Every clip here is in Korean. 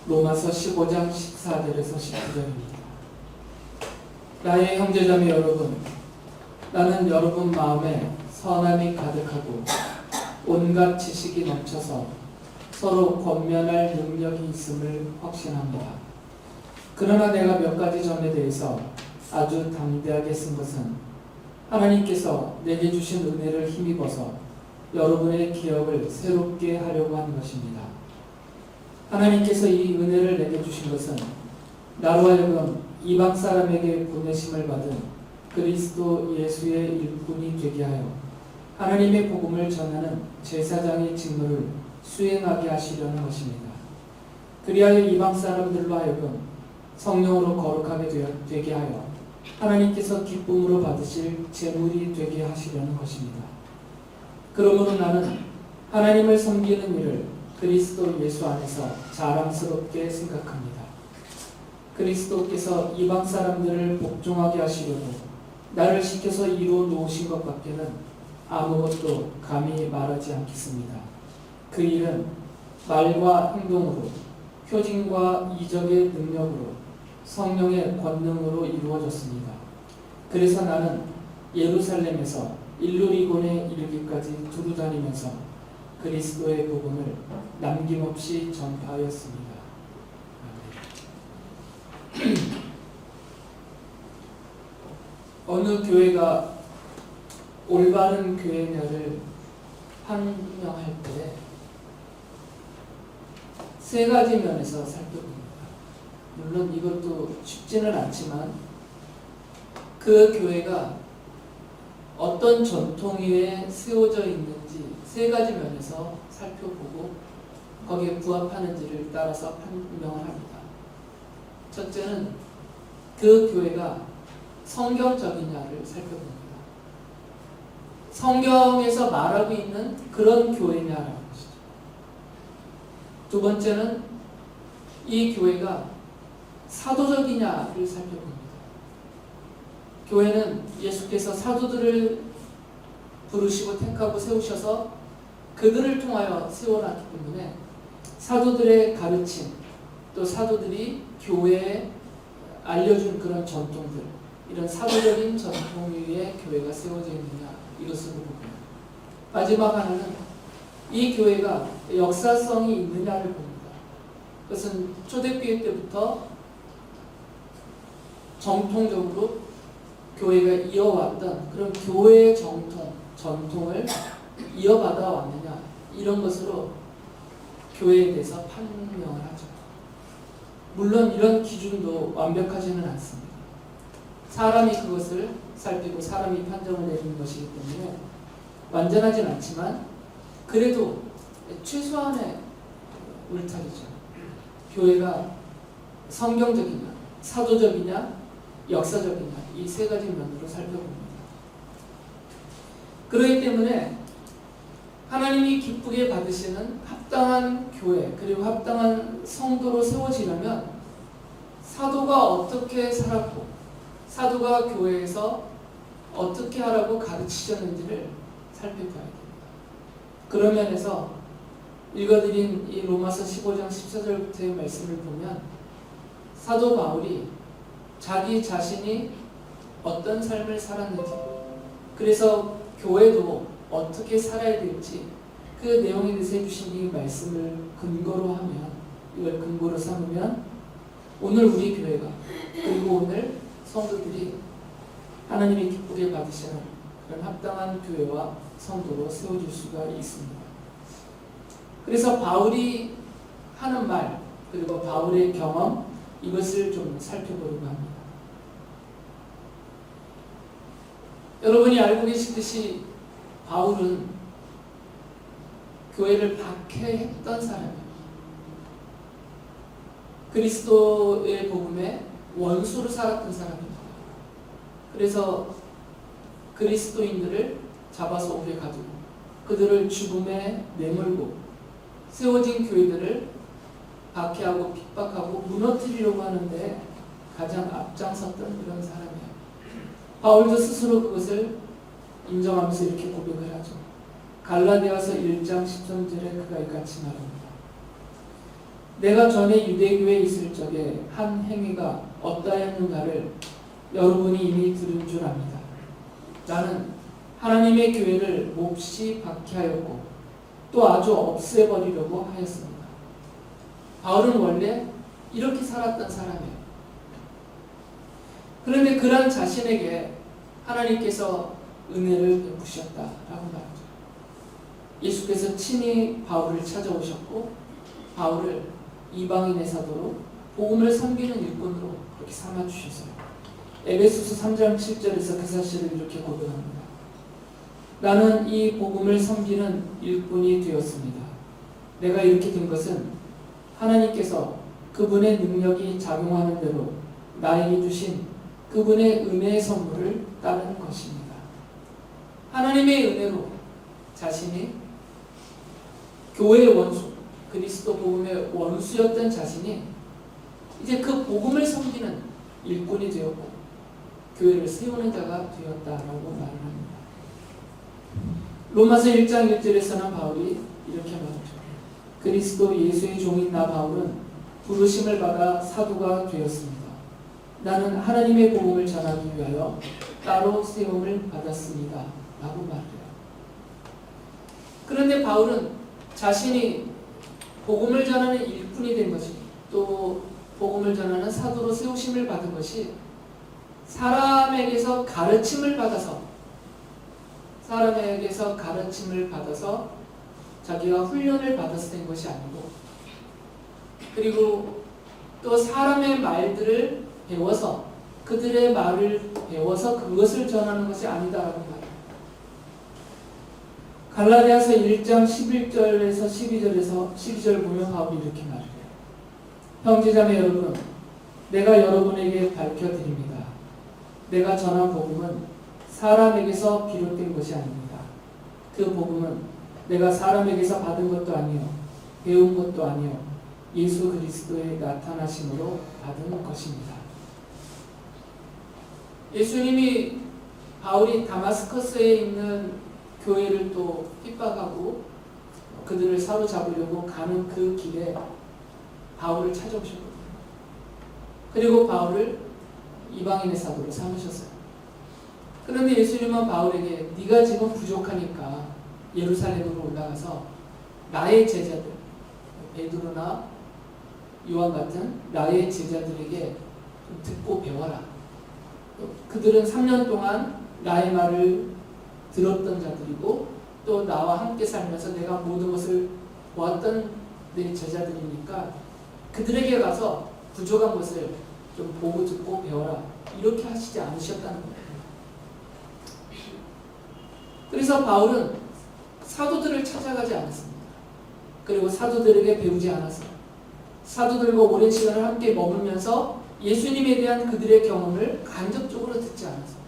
로마서 15장 14절에서 19절입니다. 나의 형제자매 여러분, 나는 여러분 마음에 선함이 가득하고 온갖 지식이 넘쳐서 서로 권면할 능력이 있음을 확신합니다. 그러나 내가 몇 가지 점에 대해서 아주 담대하게 쓴 것은 하나님께서 내게 주신 은혜를 힘입어서 여러분의 기억을 새롭게 하려고 하는 것입니다. 하나님께서 이 은혜를 내게 주신 것은 나로 하여금 이방 사람에게 보내심을 받은 그리스도 예수의 일꾼이 되게 하여 하나님의 복음을 전하는 제사장의 직무를 수행하게 하시려는 것입니다. 그리하여 이방 사람들로 하여금 성령으로 거룩하게 되게 하여 하나님께서 기쁨으로 받으실 제물이 되게 하시려는 것입니다. 그러므로 나는 하나님을 섬기는 일을 그리스도 예수 안에서 자랑스럽게 생각합니다. 그리스도께서 이방 사람들을 복종하게 하시려고 나를 시켜서 이루어 놓으신 것 밖에는 아무것도 감히 말하지 않겠습니다. 그 일은 말과 행동으로, 표징과 이적의 능력으로, 성령의 권능으로 이루어졌습니다. 그래서 나는 예루살렘에서 일루리곤에 이르기까지 두루 다니면서 그리스도의 복음을 남김없이 전파하였습니다. 어느 교회가 올바른 교회냐를 판명할 때 세 가지 면에서 살펴봅니다. 물론 이것도 쉽지는 않지만 그 교회가 어떤 전통 위에 세워져 있는지 세 가지 면에서 살펴보고 거기에 부합하는지를 따라서 판명을 합니다. 첫째는 그 교회가 성경적이냐를 살펴봅니다. 성경에서 말하고 있는 그런 교회냐라는 것이죠. 두 번째는 이 교회가 사도적이냐를 살펴봅니다. 교회는 예수께서 사도들을 부르시고 택하고 세우셔서 그들을 통하여 세워놨기 때문에 사도들의 가르침, 또 사도들이 교회에 알려준 그런 전통들, 이런 사도적인 전통 위에 교회가 세워져 있느냐, 이것으로 보고요. 마지막 하나는 이 교회가 역사성이 있느냐를 봅니다. 그것은 초대교회 때부터 정통적으로 교회가 이어왔던 그런 교회의 전통을 이어받아 왔느냐, 이런 것으로 교회에 대해서 판명을 하죠. 물론 이런 기준도 완벽하지는 않습니다. 사람이 그것을 살피고 사람이 판정을 내리는 것이기 때문에 완전하진 않지만 그래도 최소한의 울타리죠. 교회가 성경적이냐, 사도적이냐, 역사적이냐, 이 세 가지 면으로 살펴봅니다. 그렇기 때문에 하나님이 기쁘게 받으시는 합당한 교회, 그리고 합당한 성도로 세워지려면 사도가 어떻게 살았고 사도가 교회에서 어떻게 하라고 가르치셨는지를 살펴봐야 됩니다. 그런 면에서 읽어드린 이 로마서 15장 14절부터의 말씀을 보면 사도 바울이 자기 자신이 어떤 삶을 살았는지, 그래서 교회도 어떻게 살아야 될지 그 내용에 대해서 해주신 이 말씀을 근거로 하면, 이걸 근거로 삼으면 오늘 우리 교회가, 그리고 오늘 성도들이 하나님이 기쁘게 받으시는 그런 합당한 교회와 성도로 세워질 수가 있습니다. 그래서 바울이 하는 말, 그리고 바울의 경험, 이것을 좀 살펴보려고 합니다. 여러분이 알고 계시듯이 바울은 교회를 박해했던 사람이에요. 그리스도의 복음에 원수로 살았던 사람입니다. 그래서 그리스도인들을 잡아서 오게 가두고 그들을 죽음에 내몰고 세워진 교회들을 박해하고 핍박하고 무너뜨리려고 하는데 가장 앞장섰던 그런 사람이에요. 바울도 스스로 그것을 인정하면서 이렇게 고백을 하죠. 갈라디아서 1장 13절에 그가 이같이 말합니다. 내가 전에 유대교에 있을 적에 한 행위가 어떠했는가를 여러분이 이미 들은 줄 압니다. 나는 하나님의 교회를 몹시 박해하였고 또 아주 없애버리려고 하였습니다. 바울은 원래 이렇게 살았던 사람이에요. 그런데 그런 자신에게 하나님께서 은혜를 베푸셨다라고 말하죠. 예수께서 친히 바울을 찾아오셨고 바울을 이방인의 사도로 복음을 섬기는 일꾼으로 그렇게 삼아주셨어요. 에베소서 3장 7절에서 그 사실을 이렇게 고백합니다. 나는 이 복음을 섬기는 일꾼이 되었습니다. 내가 이렇게 된 것은 하나님께서 그분의 능력이 작용하는 대로 나에게 주신 그분의 은혜의 선물을 따르는 것입니다. 하나님의 은혜로 자신이 교회의 원수, 그리스도 복음의 원수였던 자신이 이제 그 복음을 섬기는 일꾼이 되었고 교회를 세우는 자가 되었다라고 말을 합니다. 로마서 1장 1절에서는 바울이 이렇게 말하죠. 그리스도 예수의 종인 나 바울은 부르심을 받아 사도가 되었습니다. 나는 하나님의 복음을 전하기 위하여 따로 세움을 받았습니다. 라고 말해요. 그런데 바울은 자신이 복음을 전하는 일꾼이 된 것이 또 복음을 전하는 사도로 세우심을 받은 것이 사람에게서 가르침을 받아서 자기가 훈련을 받아서 된 것이 아니고 그리고 또 사람의 말들을 배워서 그들의 말을 배워서 그것을 전하는 것이 아니다라고 말합니다. 갈라디아서 1장 11절에서 12절 보면 바울이 이렇게 말해요. 형제자매 여러분, 내가 여러분에게 밝혀드립니다. 내가 전한 복음은 사람에게서 비롯된 것이 아닙니다. 그 복음은 내가 사람에게서 받은 것도 아니요 배운 것도 아니요 예수 그리스도의 나타나심으로 받은 것입니다. 예수님이 바울이 다마스커스에 있는 교회를 또 핍박하고 그들을 사로잡으려고 가는 그 길에 바울을 찾아오셨거든요. 그리고 바울을 이방인의 사도로 삼으셨어요. 그런데 예수님은 바울에게 네가 지금 부족하니까 예루살렘으로 올라가서 나의 제자들 베드로나 요한 같은 나의 제자들에게 좀 듣고 배워라. 그들은 3년 동안 나의 말을 들었던 자들이고 또 나와 함께 살면서 내가 모든 것을 보았던 내 제자들이니까 그들에게 가서 부족한 것을 좀 보고 듣고 배워라. 이렇게 하시지 않으셨다는 거예요. 그래서 바울은 사도들을 찾아가지 않았습니다. 그리고 사도들에게 배우지 않았어요. 사도들과 오랜 시간을 함께 머물면서 예수님에 대한 그들의 경험을 간접적으로 듣지 않았어요.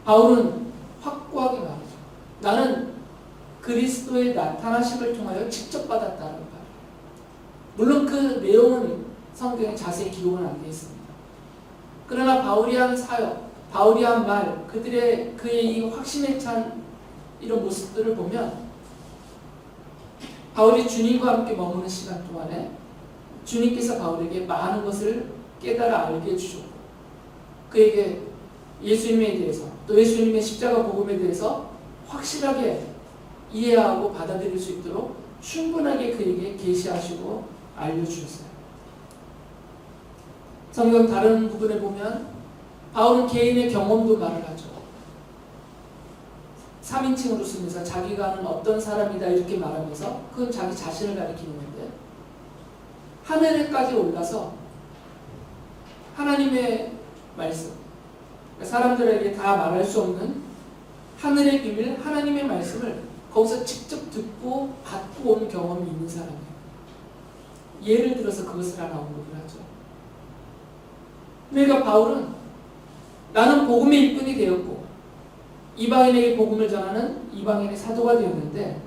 바울은 확고하게 말하죠. 나는 그리스도의 나타나심을 통하여 직접 받았다는 말. 물론 그 내용은 성경에 자세히 기록은 안 되어 있습니다. 그러나 바울이 한 사역, 바울이 한 말, 그의 이 확신에 찬 이런 모습들을 보면 바울이 주님과 함께 머무는 시간 동안에 주님께서 바울에게 많은 것을 깨달아 알게 해주셨고 그에게 예수님에 대해서 또 예수님의 십자가 복음에 대해서 확실하게 이해하고 받아들일 수 있도록 충분하게 그에게 계시하시고 알려주셨어요. 성경 다른 부분에 보면 바울은 개인의 경험도 말을 하죠. 3인칭으로 쓰면서 자기가 하는 어떤 사람이다 이렇게 말하면서 그건 자기 자신을 가리키는 건데 하늘에까지 올라서 하나님의 말씀, 사람들에게 다 말할 수 없는 하늘의 비밀, 하나님의 말씀을 거기서 직접 듣고 받고 온 경험이 있는 사람이에요. 예를 들어서 그것을 하나 언급을 하죠. 그러니까 바울은 나는 복음의 일꾼이 되었고 이방인에게 복음을 전하는 이방인의 사도가 되었는데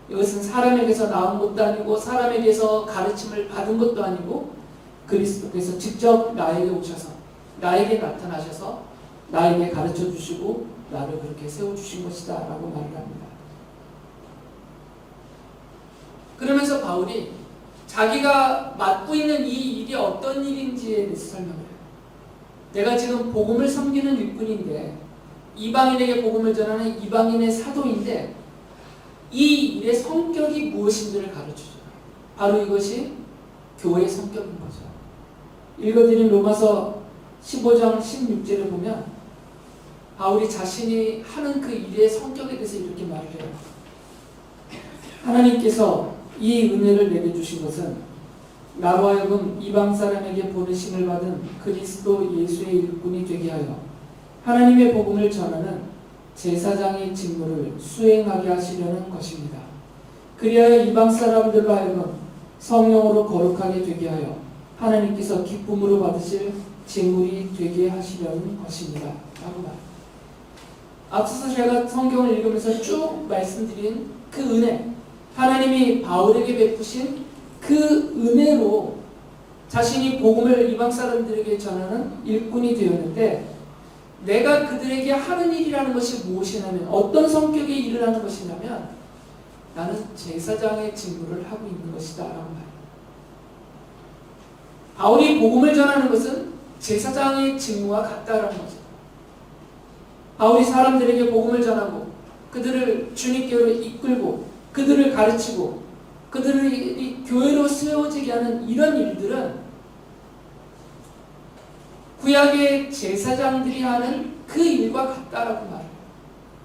이것은 사람에게서 나온 것도 아니고 사람에게서 가르침을 받은 것도 아니고 그리스도께서 직접 나에게 오셔서 나에게 나타나셔서 나에게 가르쳐 주시고 나를 그렇게 세워주신 것이다 라고 말을 합니다. 그러면서 바울이 자기가 맡고 있는 이 일이 어떤 일인지에 대해서 설명을 해요. 내가 지금 복음을 섬기는 일꾼인데, 이방인에게 복음을 전하는 이방인의 사도인데, 이 일의 성격이 무엇인지를 가르쳐줘요. 바로 이것이 교회의 성격인 거죠. 읽어드린 로마서 15장 16절을 보면 바울이 자신이 하는 그 일의 성격에 대해서 이렇게 말을 해요. 하나님께서 이 은혜를 내려주신 것은 나로 하여금 이방 사람에게 보내심을 받은 그리스도 예수의 일꾼이 되게 하여 하나님의 복음을 전하는 제사장의 직무를 수행하게 하시려는 것입니다. 그리하여 이방 사람들로 하여금 성령으로 거룩하게 되게 하여 하나님께서 기쁨으로 받으실 제물이 되게 하시려는 것입니다. 라고 말합니다. 앞서서 제가 성경을 읽으면서 쭉 말씀드린 그 은혜, 하나님이 바울에게 베푸신 그 은혜로 자신이 복음을 이방 사람들에게 전하는 일꾼이 되었는데, 내가 그들에게 하는 일이라는 것이 무엇이냐면, 어떤 성격의 일을 하는 것이냐면, 나는 제사장의 직무를 하고 있는 것이다 라고 말해요. 바울이 복음을 전하는 것은 제사장의 직무와 같다라는 거죠. 바울이 사람들에게 복음을 전하고 그들을 주님께로 이끌고 그들을 가르치고 그들이 교회로 세워지게 하는 이런 일들은 구약의 제사장들이 하는 그 일과 같다라고 말해요.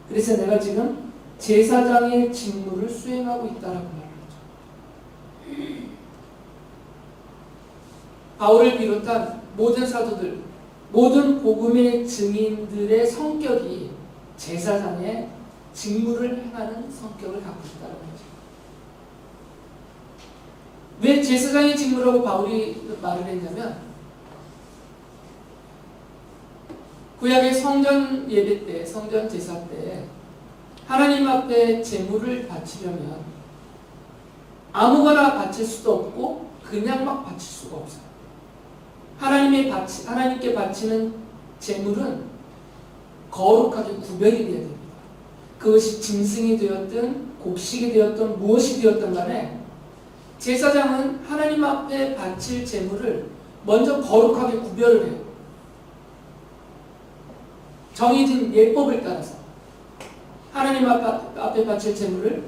그래서 내가 지금 제사장의 직무를 수행하고 있다라고 말하죠. 바울을 비롯한 모든 사도들, 모든 복음의 증인들의 성격이 제사장의 직무를 행하는 성격을 갖고 있다는 거죠. 왜 제사장의 직무라고 바울이 말을 했냐면, 구약의 성전 예배 때, 성전 제사 때 하나님 앞에 제물을 바치려면 아무거나 바칠 수도 없고 그냥 막 바칠 수가 없어요. 하나님께 바치는 제물은 거룩하게 구별이 되어야 됩니다. 그것이 짐승이 되었든 곡식이 되었든 무엇이 되었든 간에 제사장은 하나님 앞에 바칠 제물을 먼저 거룩하게 구별을 해요. 정해진 예법을 따라서 하나님 앞에 바칠 제물을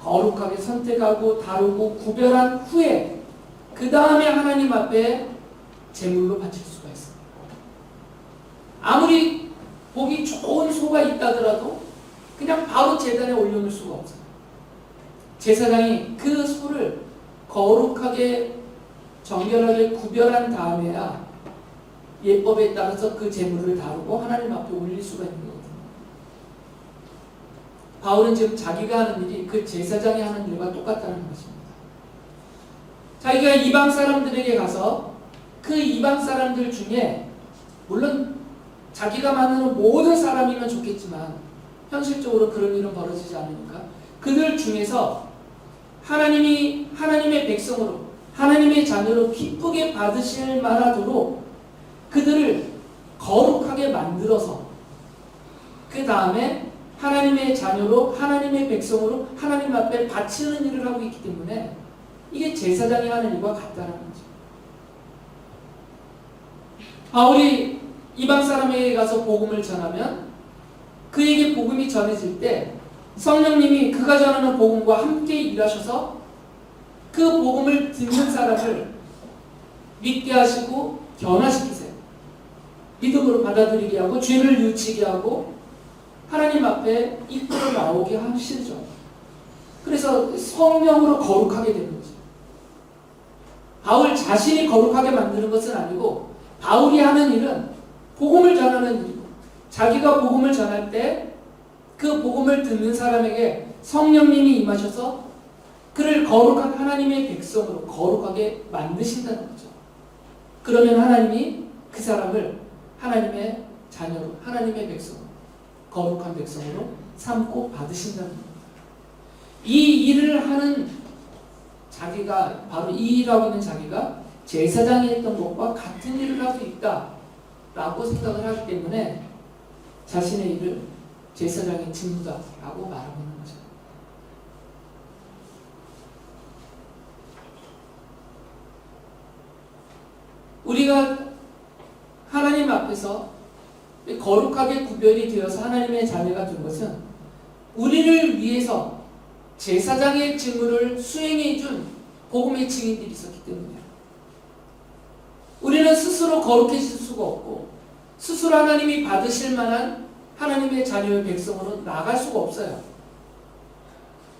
거룩하게 선택하고 다루고 구별한 후에 그 다음에 하나님 앞에 제물로 바칠 수가 있습니다. 아무리 보기 좋은 소가 있다더라도 그냥 바로 제단에 올려놓을 수가 없어요. 제사장이 그 소를 거룩하게 정결하게 구별한 다음에야 예법에 따라서 그 제물을 다루고 하나님 앞에 올릴 수가 있는 거거든요. 바울은 지금 자기가 하는 일이 그 제사장이 하는 일과 똑같다는 것입니다. 자기가 이방 사람들에게 가서 그 이방 사람들 중에, 물론 자기가 만나는 모든 사람이면 좋겠지만 현실적으로 그런 일은 벌어지지 않으니까 그들 중에서 하나님이 하나님의 백성으로, 하나님의 자녀로 기쁘게 받으실 만하도록 그들을 거룩하게 만들어서 그 다음에 하나님의 자녀로, 하나님의 백성으로 하나님 앞에 바치는 일을 하고 있기 때문에 이게 제사장이 하는 일과 같다는 거죠. 바울이 이방 사람에게 가서 복음을 전하면 그에게 복음이 전해질 때 성령님이 그가 전하는 복음과 함께 일하셔서 그 복음을 듣는 사람을 믿게 하시고 변화시키세요. 믿음으로 받아들이게 하고 죄를 뉘우치게 하고 하나님 앞에 이끌어 나오게 하시죠. 그래서 성령으로 거룩하게 되는 거죠. 바울 자신이 거룩하게 만드는 것은 아니고 바울이 하는 일은 복음을 전하는 일이고, 자기가 복음을 전할 때 그 복음을 듣는 사람에게 성령님이 임하셔서 그를 거룩한 하나님의 백성으로 거룩하게 만드신다는 거죠. 그러면 하나님이 그 사람을 하나님의 자녀로, 하나님의 백성으로, 거룩한 백성으로 삼고 받으신다는 겁니다. 이 일을 하는 자기가, 바로 이 일을 하고 있는 자기가 제사장이 했던 것과 같은 일을 하고 있다라고 생각을 하기 때문에 자신의 일을 제사장의 직무다라고 말하고 있는 거죠. 우리가 하나님 앞에서 거룩하게 구별이 되어서 하나님의 자녀가 된 것은 우리를 위해서 제사장의 직무를 수행해 준 복음의 증인들이 있었기 때문이에요. 우리는 스스로 거룩해질 수가 없고 스스로 하나님이 받으실 만한 하나님의 자녀의 백성으로 나갈 수가 없어요.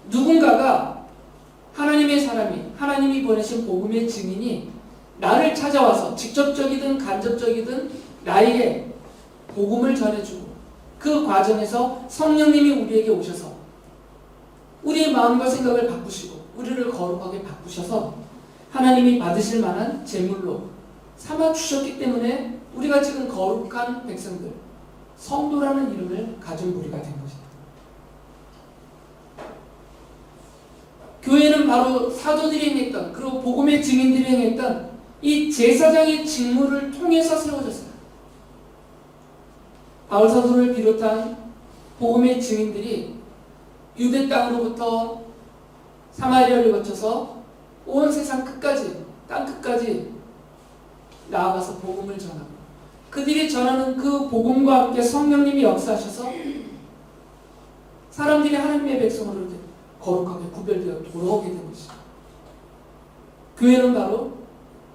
누군가가 하나님의 사람이 하나님이 보내신 복음의 증인이 나를 찾아와서 직접적이든 간접적이든 나에게 복음을 전해주고 그 과정에서 성령님이 우리에게 오셔서 우리의 마음과 생각을 바꾸시고 우리를 거룩하게 바꾸셔서 하나님이 받으실 만한 제물로 삼아주셨기 때문에 우리가 지금 거룩한 백성들, 성도라는 이름을 가진 무리가 된 것입니다. 교회는 바로 사도들이 행했던 그리고 복음의 증인들이 행했던 이 제사장의 직무를 통해서 세워졌어요. 바울 사도를 비롯한 복음의 증인들이 유대 땅으로부터 사마리아를 거쳐서 온 세상 끝까지, 땅 끝까지 나아가서 복음을 전하고 그들이 전하는 그 복음과 함께 성령님이 역사하셔서 사람들이 하나님의 백성으로 거룩하게 구별되어 돌아오게 된 것이죠. 교회는 바로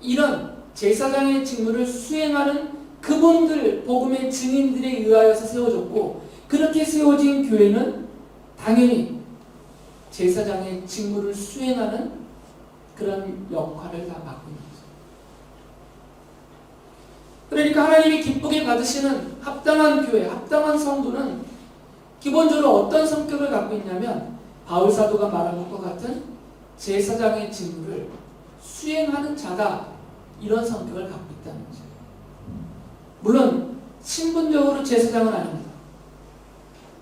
이런 제사장의 직무를 수행하는 그분들 복음의 증인들에 의하여서 세워졌고 그렇게 세워진 교회는 당연히 제사장의 직무를 수행하는 그런 역할을 다 맡고 있는 거죠. 그러니까 하나님이 기쁘게 받으시는 합당한 교회, 합당한 성도는 기본적으로 어떤 성격을 갖고 있냐면 바울 사도가 말한 것과 같은 제사장의 직무를 수행하는 자다, 이런 성격을 갖고 있다는 거죠. 물론 신분적으로 제사장은 아닙니다.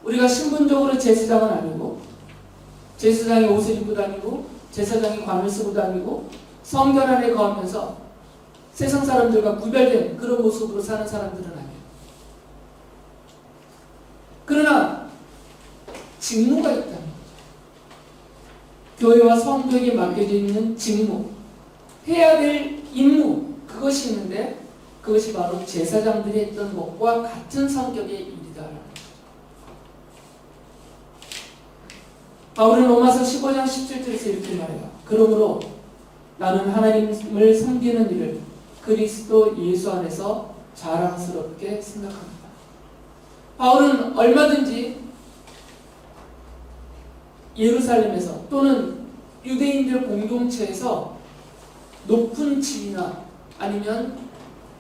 우리가 신분적으로 제사장은 아니고 제사장이 옷을 입고 다니고 제사장이 관을 쓰고 다니고 성전 안에 거하면서 세상 사람들과 구별된 그런 모습으로 사는 사람들은 아니에요. 그러나 직무가 있다는 거죠. 교회와 성도에게 맡겨져 있는 직무, 해야 될 임무, 그것이 있는데 그것이 바로 제사장들이 했던 것과 같은 성격의 일이다라는 거죠. 바울은 로마서 15장 17절에서 이렇게 말해요. 그러므로 나는 하나님을 섬기는 일을 그리스도 예수 안에서 자랑스럽게 생각합니다. 바울은 얼마든지 예루살렘에서 또는 유대인들 공동체에서 높은 지위나 아니면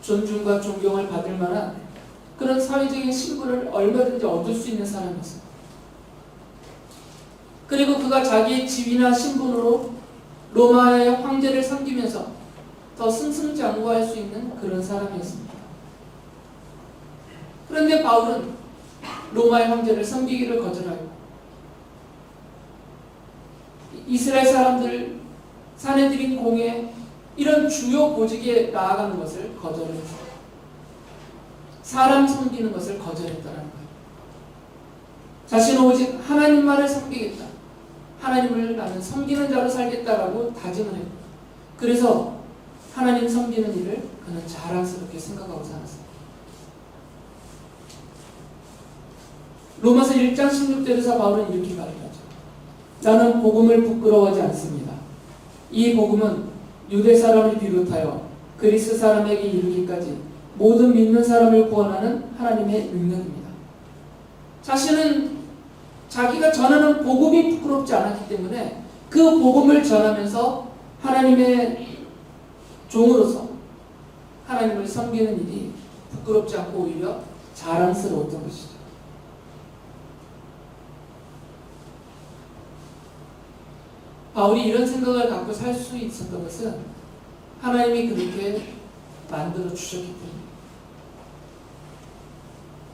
존중과 존경을 받을 만한 그런 사회적인 신분을 얼마든지 얻을 수 있는 사람이었어요. 그리고 그가 자기의 지위나 신분으로 로마의 황제를 섬기면서 더 승승장구할 수 있는 그런 사람이었습니다. 그런데 바울은 로마의 황제를 섬기기를 거절하고 이스라엘 사람들 사내들인 공회 이런 주요 보직에 나아가는 것을 거절했어요. 사람 섬기는 것을 거절했다는 거예요. 자신은 오직 하나님만을 섬기겠다. 하나님을 나는 섬기는 자로 살겠다라고 다짐을 했고 그래서 하나님 섬기는 일을 그는 자랑스럽게 생각하고 살았어요. 로마서 1장 16절에서 바울은 이렇게 말하죠. 나는 복음을 부끄러워하지 않습니다. 이 복음은 유대 사람을 비롯하여 그리스 사람에게 이르기까지 모든 믿는 사람을 구원하는 하나님의 능력입니다. 자신은 자기가 전하는 복음이 부끄럽지 않았기 때문에 그 복음을 전하면서 하나님의 종으로서 하나님을 섬기는 일이 부끄럽지 않고 오히려 자랑스러웠던 것이죠. 바울이 이런 생각을 갖고 살 수 있었던 것은 하나님이 그렇게 만들어 주셨기 때문에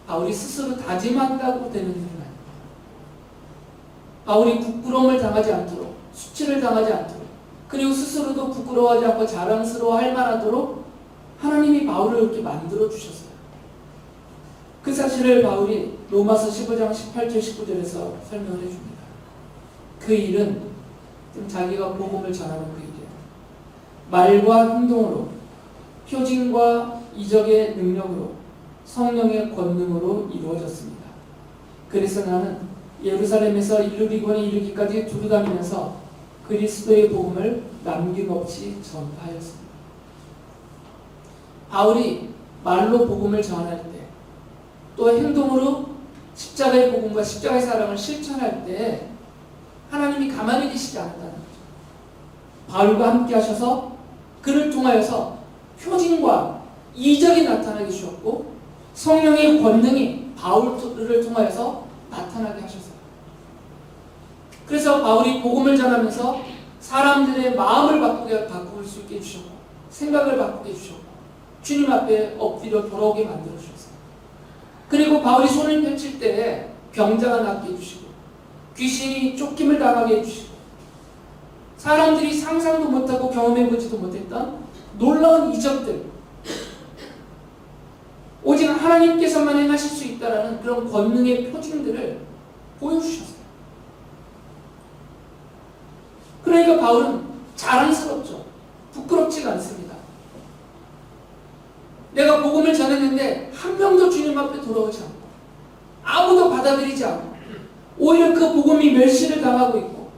바울이 스스로 다짐한다고 되는 일은 아닙니다. 바울이 부끄러움을 당하지 않도록 수치를 당하지 않도록 그리고 스스로도 부끄러워하지 않고 자랑스러워할 만하도록 하나님이 바울을 그렇게 만들어 주셨어요. 그 사실을 바울이 로마서 15장 18절 19절에서 설명을 해줍니다. 그 일은 자기가 복음을 전하는 그 일이에요. 말과 행동으로 표징과 이적의 능력으로 성령의 권능으로 이루어졌습니다. 그래서 나는 예루살렘에서 일루리곤에 이르기까지 두루다니면서 그리스도의 복음을 남김없이 전파하였습니다. 바울이 말로 복음을 전할 때, 또 행동으로 십자가의 복음과 십자가의 사랑을 실천할 때 하나님이 가만히 계시지 않았다는 거죠. 바울과 함께 하셔서 그를 통하여서 표징과 이적이 나타나게 주셨고 성령의 권능이 바울을 통하여서 나타나게 하셨어요. 그래서 바울이 복음을 전하면서 사람들의 마음을 바꿀 수 있게 해주셨고 생각을 바꾸게 해주셨고 주님 앞에 엎드려 돌아오게 만들어 주셨어요. 그리고 바울이 손을 펼칠 때 병자가 낫게 해주시고 귀신이 쫓김을 당하게 해주시고 사람들이 상상도 못하고 경험해보지도 못했던 놀라운 이적들, 오직 하나님께서만 행하실 수 있다는 그런 권능의 표징들을 보여주셨어요. 그러니까 바울은 자랑스럽죠. 부끄럽지가 않습니다. 내가 복음을 전했는데 한 명도 주님 앞에 돌아오지 않고 아무도 받아들이지 않고 오히려 그 복음이 멸시를 당하고 있고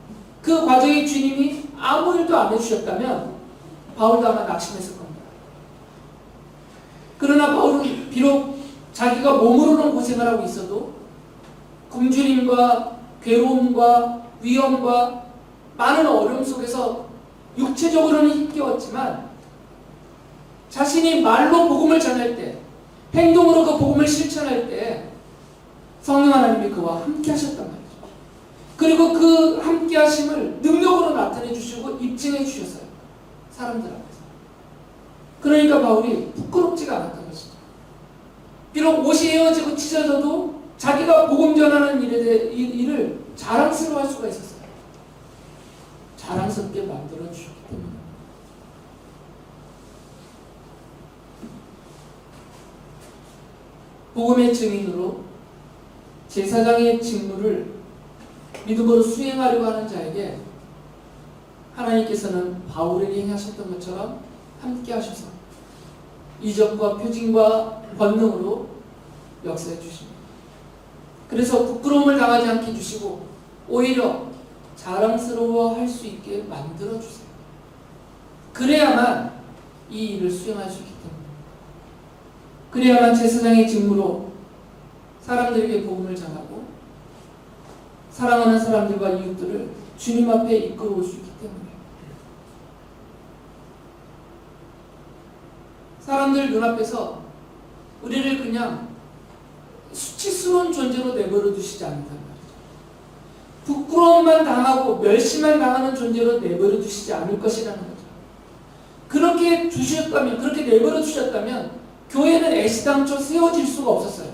그 과정에 주님이 아무 일도 안 해주셨다면 바울도 아마 낙심했을 겁니다. 그러나 바울은 비록 자기가 몸으로는 고생을 하고 있어도 굶주림과 괴로움과 위험과 많은 어려움 속에서 육체적으로는 힘겨웠지만 자신이 말로 복음을 전할 때, 행동으로 그 복음을 실천할 때 성령 하나님이 그와 함께 하셨단 말이죠. 그리고 그 함께 하심을 능력으로 나타내 주시고 입증해 주셨어요. 사람들 앞에서. 그러니까 바울이 부끄럽지가 않았던 것이죠. 비록 옷이 헤어지고 찢어져도 자기가 복음 전하는 일을 자랑스러워할 수가 있었어요. 자랑스럽게 만들어 주셨기 때문에. 복음의 증인으로 제사장의 직무를 믿음으로 수행하려고 하는 자에게 하나님께서는 바울에게 행하셨던 것처럼 함께 하셔서 이적과 표징과 권능으로 역사해 주십니다. 그래서 부끄러움을 당하지 않게 해주시고 오히려 자랑스러워할 수 있게 만들어 주세요. 그래야만 이 일을 수행할 수 있기 때문에. 그래야만 제사장의 직무로 사람들에게 복음을 전하고 사랑하는 사람들과 이웃들을 주님 앞에 이끌어올 수 있기 때문에. 사람들 눈앞에서 우리를 그냥 수치스러운 존재로 내버려 두시지 않는단 말이죠. 부끄러움만 당하고 멸시만 당하는 존재로 내버려 두시지 않을 것이라는 거죠. 그렇게 두셨다면, 그렇게 내버려 두셨다면 교회는 애시당초 세워질 수가 없었어요.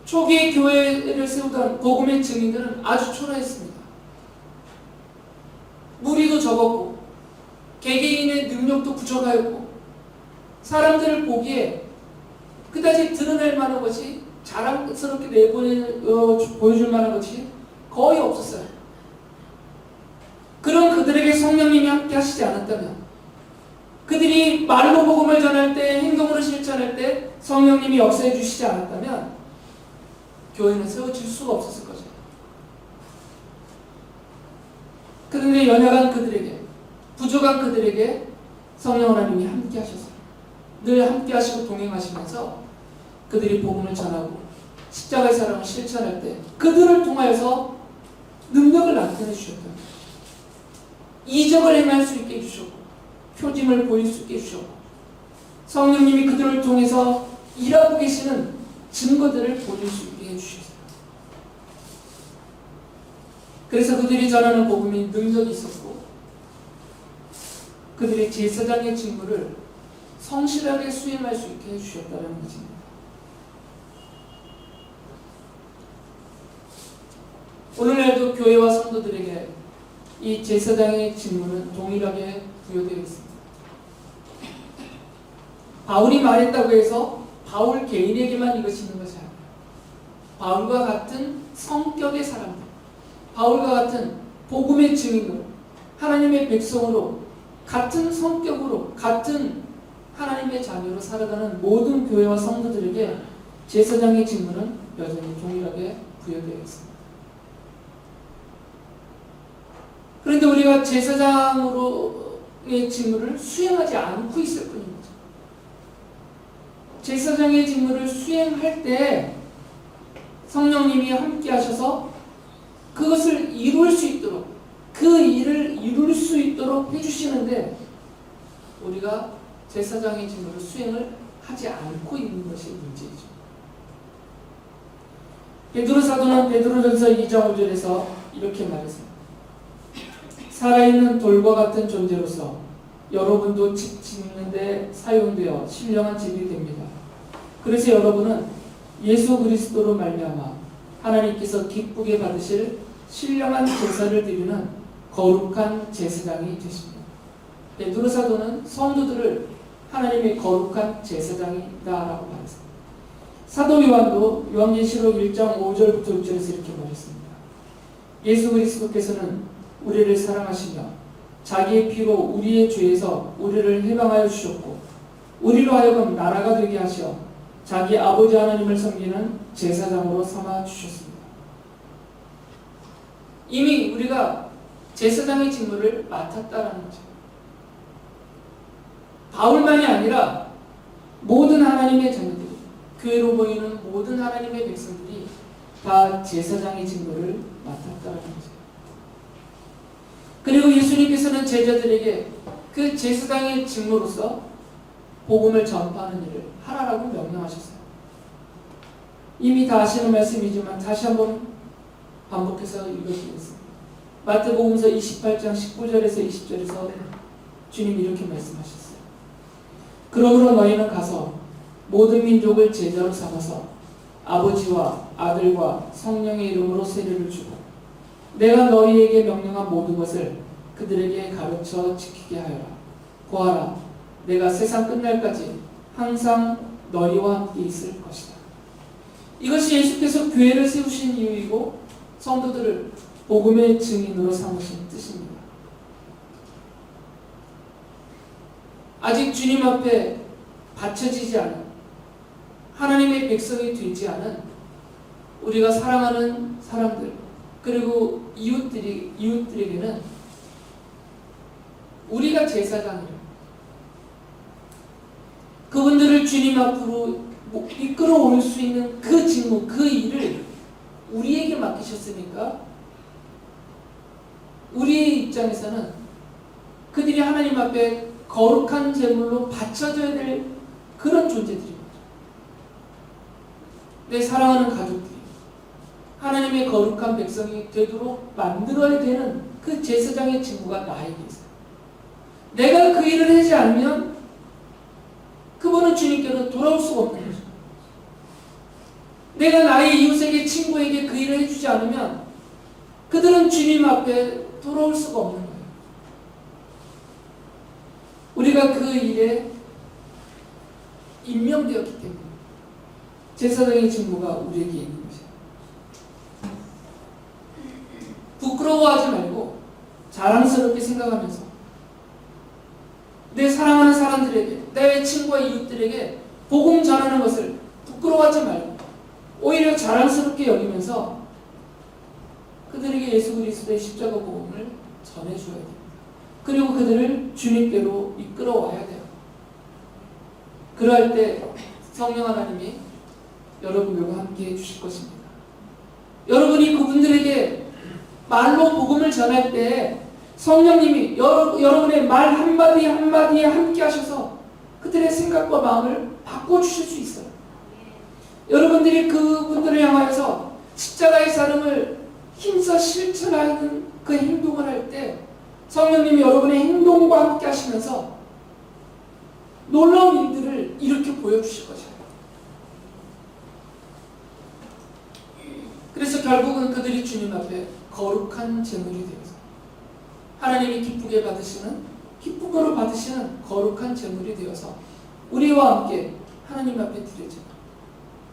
초기에 교회를 세우던 복음의 증인들은 아주 초라했습니다. 무리도 적었고 개개인의 능력도 부족하였고 사람들을 보기에 그다지 드러낼 만한 것이 자랑스럽게 보여줄 만한 것이 거의 없었어요. 그런 그들에게 성령님이 함께 하시지 않았다면 그들이 말로 복음을 전할 때 행동으로 실천할 때 성령님이 역사해 주시지 않았다면 교회는 세워질 수가 없었을 거죠. 그런데 연약한 그들에게 부족한 그들에게 성령 하나님이 함께 하셨어요. 늘 함께 하시고 동행하시면서 그들이 복음을 전하고 십자가의 사랑을 실천할 때 그들을 통하여서 능력을 나타내 주셨다. 이적을 행할 수 있게 해주셨고 표징을 보일 수 있게 해주셨고 성령님이 그들을 통해서 일하고 계시는 증거들을 보일 수 있게 해주셨어요. 그래서 그들이 전하는 복음이 능력이 있었고 그들이 제사장의 직무를 성실하게 수행할 수 있게 해주셨다는 것입니다. 오늘날도 교회와 성도들에게 이 제사장의 직무는 동일하게 부여되어 있습니다. 바울이 말했다고 해서 바울 개인에게만 이것이 있는 것이 아니에요. 바울과 같은 성격의 사람들, 바울과 같은 복음의 증인으로 하나님의 백성으로 같은 성격으로 같은 하나님의 자녀로 살아가는 모든 교회와 성도들에게 제사장의 직무는 여전히 동일하게 부여되어 있습니다. 그런데 우리가 제사장으로의 직무를 수행하지 않고 있을 뿐입니다. 제사장의 직무를 수행할 때 성령님이 함께 하셔서 그것을 이룰 수 있도록, 그 일을 이룰 수 있도록 해주시는데 우리가 제사장의 직무를 수행을 하지 않고 있는 것이 문제이죠. 베드로 사도는 베드로전서 2장 5절에서 이렇게 말했습니다. 살아있는 돌과 같은 존재로서 여러분도 집 짓는 데 사용되어 신령한 집이 됩니다. 그래서 여러분은 예수 그리스도로 말미암아 하나님께서 기쁘게 받으실 신령한 제사를 드리는 거룩한 제사장이 되십니다. 베드로 사도는 성도들을 하나님의 거룩한 제사장이다라고 말했습니다. 사도 요한도 요한계시록 1장 5절부터 6절에서 이렇게 말했습니다. 예수 그리스도께서는 우리를 사랑하시며 자기의 피로 우리의 죄에서 우리를 해방하여 주셨고 우리로 하여금 나라가 되게 하시어 자기 아버지 하나님을 섬기는 제사장으로 삼아 주셨습니다. 이미 우리가 제사장의 직무를 맡았다라는 거죠. 바울만이 아니라 모든 하나님의 자녀들, 교회로 모이는 모든 하나님의 백성들이 다 제사장의 직무를 맡았다라는 거죠. 그리고 예수님께서는 제자들에게 그 제사장의 직무로서 복음을 전파하는 일을 하라라고 명령하셨어요. 이미 다 아시는 말씀이지만 다시 한번 반복해서 읽어드리겠습니다. 마태복음서 28장 19절에서 20절에서 주님이 이렇게 말씀하셨어요. 그러므로 너희는 가서 모든 민족을 제자로 삼아서 아버지와 아들과 성령의 이름으로 세례를 주고 내가 너희에게 명령한 모든 것을 그들에게 가르쳐 지키게 하여라. 보아라, 내가 세상 끝날까지 항상 너희와 함께 있을 것이다. 이것이 예수께서 교회를 세우신 이유이고 성도들을 복음의 증인으로 삼으신 뜻입니다. 아직 주님 앞에 바쳐지지 않은 하나님의 백성이 되지 않은 우리가 사랑하는 사람들 그리고 이웃들에게는 우리가 제사장이에요. 그분들을 주님 앞으로 이끌어 올 수 있는 그 직무, 그 일을 우리에게 맡기셨으니까 우리의 입장에서는 그들이 하나님 앞에 거룩한 제물로 바쳐져야 될 그런 존재들입니다. 내 사랑하는 가족들이 하나님의 거룩한 백성이 되도록 만들어야 되는 그 제사장의 직무가 나에게 있어요. 내가 그 일을 하지 않으면 그분은 주님께로 돌아올 수가 없는 거죠. 내가 나의 이웃에게, 친구에게 그 일을 해주지 않으면 그들은 주님 앞에 돌아올 수가 없는 거예요. 우리가 그 일에 임명되었기 때문에 제사장의 직무가 우리에게 있는 것이에요. 부끄러워하지 말고 자랑스럽게 생각하면서 내 사랑하는 사람들에게, 내 친구와 이웃들에게 복음 전하는 것을 부끄러워하지 말고 오히려 자랑스럽게 여기면서 그들에게 예수 그리스도의 십자가 복음을 전해줘야 됩니다. 그리고 그들을 주님께로 이끌어와야 돼요. 그럴 때 성령 하나님이 여러분들과 함께 해주실 것입니다. 여러분이 그분들에게 말로 복음을 전할 때 성령님이 여러분의 말 한마디 한마디에 함께 하셔서 그들의 생각과 마음을 바꿔주실 수 있어요. 여러분들이 그분들을 향하여서 십자가의 삶을 힘써 실천하는 그 행동을 할 때 성령님이 여러분의 행동과 함께 하시면서 놀라운 일들을 이렇게 보여주실 것이에요. 그래서 결국은 그들이 주님 앞에 거룩한 제물이 되어서 하나님이 기쁘게 받으시는 거룩한 제물이 되어서 우리와 함께 하나님 앞에 드려지는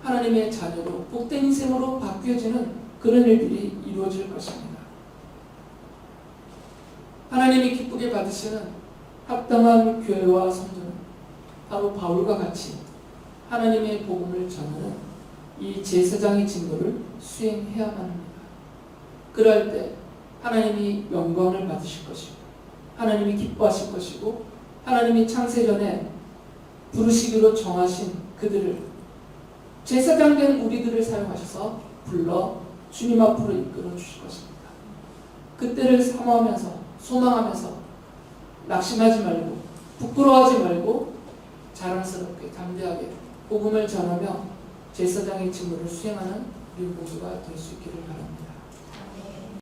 하나님의 자녀로 복된 인생으로 바뀌어지는 그런 일들이 이루어질 것입니다. 하나님이 기쁘게 받으시는 합당한 교회와 성도는 바로 바울과 같이 하나님의 복음을 전하는 이 제사장의 직무를 수행해야만 합니다. 그럴 때 하나님이 영광을 받으실 것이고 하나님이 기뻐하실 것이고 하나님이 창세전에 부르시기로 정하신 그들을 제사장 된 우리들을 사용하셔서 불러 주님 앞으로 이끌어 주실 것입니다. 그때를 사모하면서 소망하면서 낙심하지 말고 부끄러워하지 말고 자랑스럽게 담대하게 복음을 전하며 제사장의 직무를 수행하는 우리 모두가 될 수 있기를 바랍니다.